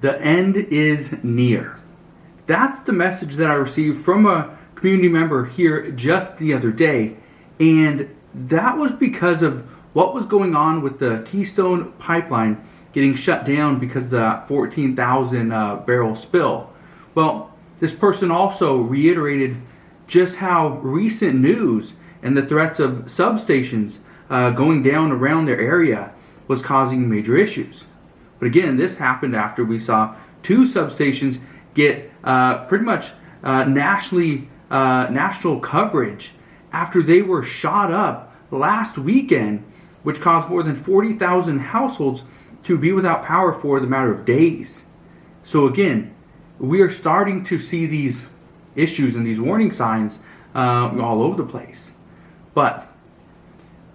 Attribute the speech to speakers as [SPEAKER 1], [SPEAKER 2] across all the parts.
[SPEAKER 1] The end is near. That's the message that I received from a community member here just the other day. And that was because of what was going on with the Keystone pipeline getting shut down because of the 14,000 barrel spill. Well, this person also reiterated just how recent news and the threats of substations going down around their area was causing major issues. But again, this happened after we saw 2 substations get pretty much national coverage after they were shot up last weekend, which caused more than 40,000 households to be without power for the matter of days. So again, we are starting to see these issues and these warning signs all over the place. But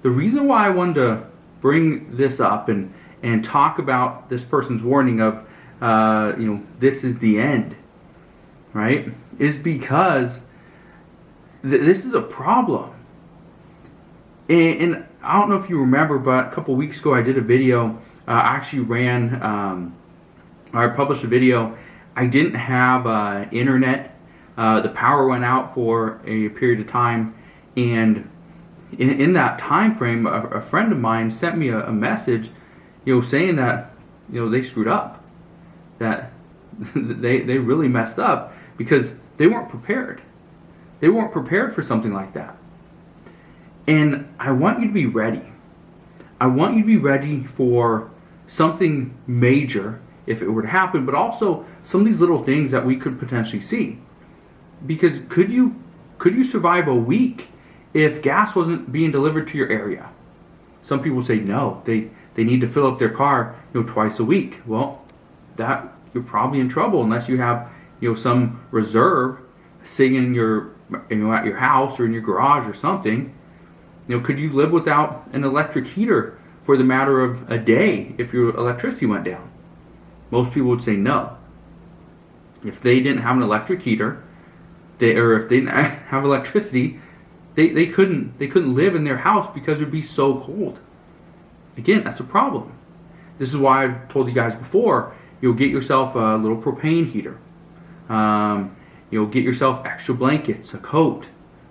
[SPEAKER 1] the reason why I wanted to bring this up and talk about this person's warning of this is the end, right, is because this is a problem. And I don't know if you remember, but a couple weeks ago I did a video. I actually published a video. I didn't have internet. The power went out for a period of time, and in that time frame, a friend of mine sent me a message, saying that they screwed up, that they really messed up because they weren't prepared. They weren't prepared for something like that. And I want you to be ready. I want you to be ready for something major if it were to happen, but also some of these little things that we could potentially see. Because could you survive a week if gas wasn't being delivered to your area? Some people say no, they need to fill up their car twice a week. Well, that you're probably in trouble unless you have some reserve sitting in your at your house or in your garage or something. Could you live without an electric heater for the matter of a day if your electricity went down? Most people would say no. If they didn't have an electric heater, or if they didn't have electricity, they couldn't live in their house because it would be so cold. Again, that's a problem. This is why I've told you guys before, get yourself a little propane heater. Get yourself extra blankets, a coat,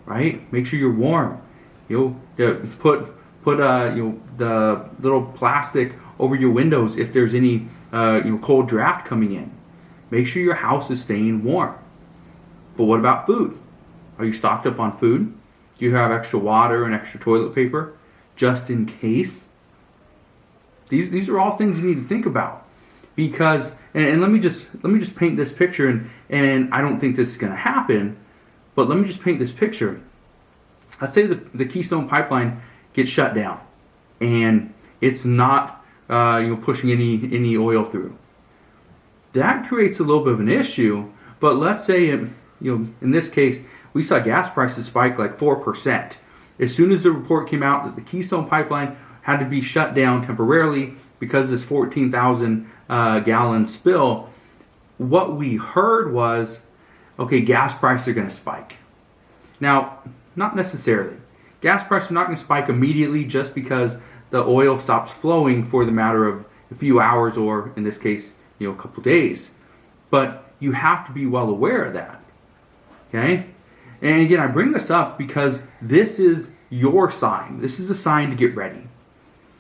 [SPEAKER 1] right? Make sure you're warm. Put the little plastic over your windows if there's any cold draft coming in. Make sure your house is staying warm. But what about food? Are you stocked up on food? Do you have extra water and extra toilet paper just in case? These are all things you need to think about, because and let me just paint this picture, and I don't think this is going to happen, but let me just paint this picture. Let's say the Keystone pipeline gets shut down and it's not pushing any oil through. That creates a little bit of an issue. But let's say in this case we saw gas prices spike like 4%. As soon as the report came out that the Keystone pipeline had to be shut down temporarily because of this 14,000 gallon spill, what we heard was, okay, gas prices are going to spike. Now, not necessarily. Gas prices are not going to spike immediately just because the oil stops flowing for the matter of a few hours, or in this case, a couple days. But you have to be well aware of that. Okay? And again, I bring this up because this is your sign. This is a sign to get ready.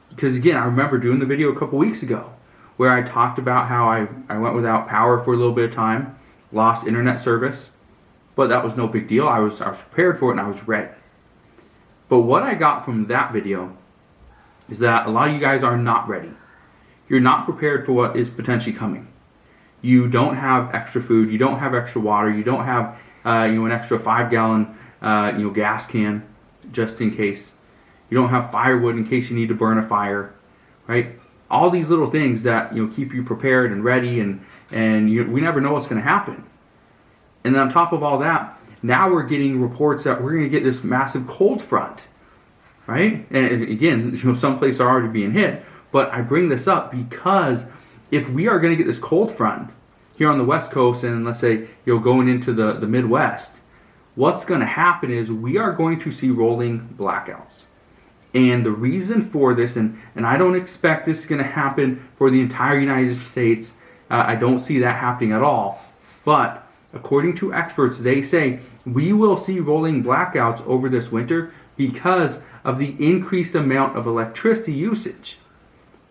[SPEAKER 1] Because again, I remember doing the video a couple weeks ago where I talked about how I went without power for a little bit of time, lost internet service, but that was no big deal. I was prepared for it and I was ready. But what I got from that video is that a lot of you guys are not ready. You're not prepared for what is potentially coming. You don't have extra food. You don't have extra water. You don't have an extra 5-gallon gas can just in case. You don't have firewood in case you need to burn a fire, right? All these little things that keep you prepared and ready, and we never know what's going to happen. And on top of all that, now we're getting reports that we're going to get this massive cold front, right? And again, some places are already being hit. But I bring this up because if we are going to get this cold front here on the West Coast, and let's say going into the Midwest, what's going to happen is we are going to see rolling blackouts. And the reason for this, and I don't expect this is going to happen for the entire United States, I don't see that happening at all. But according to experts, they say we will see rolling blackouts over this winter because of the increased amount of electricity usage.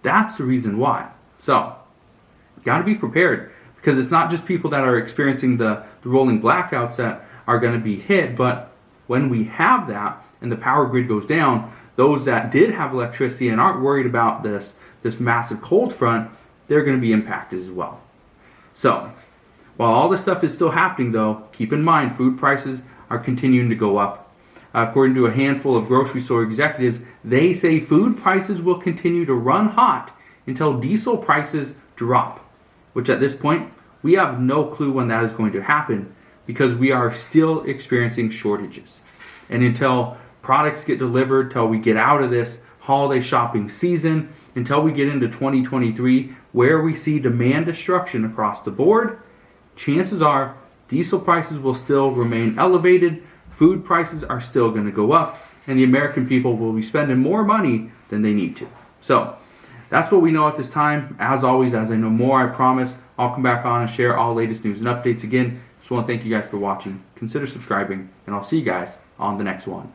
[SPEAKER 1] That's the reason why. So, got to be prepared, because it's not just people that are experiencing the rolling blackouts that are going to be hit, but when we have that and the power grid goes down, those that did have electricity and aren't worried about this massive cold front, they're going to be impacted as well. So, while all this stuff is still happening though, keep in mind food prices are continuing to go up. According to a handful of grocery store executives, they say food prices will continue to run hot until diesel prices drop, which at this point, we have no clue when that is going to happen because we are still experiencing shortages. And until products get delivered, until we get out of this holiday shopping season, until we get into 2023, where we see demand destruction across the board, chances are diesel prices will still remain elevated, food prices are still going to go up, and the American people will be spending more money than they need to. So that's what we know at this time. As always, as I know more, I promise I'll come back on and share all latest news and updates again. Just want to thank you guys for watching. Consider subscribing, and I'll see you guys on the next one.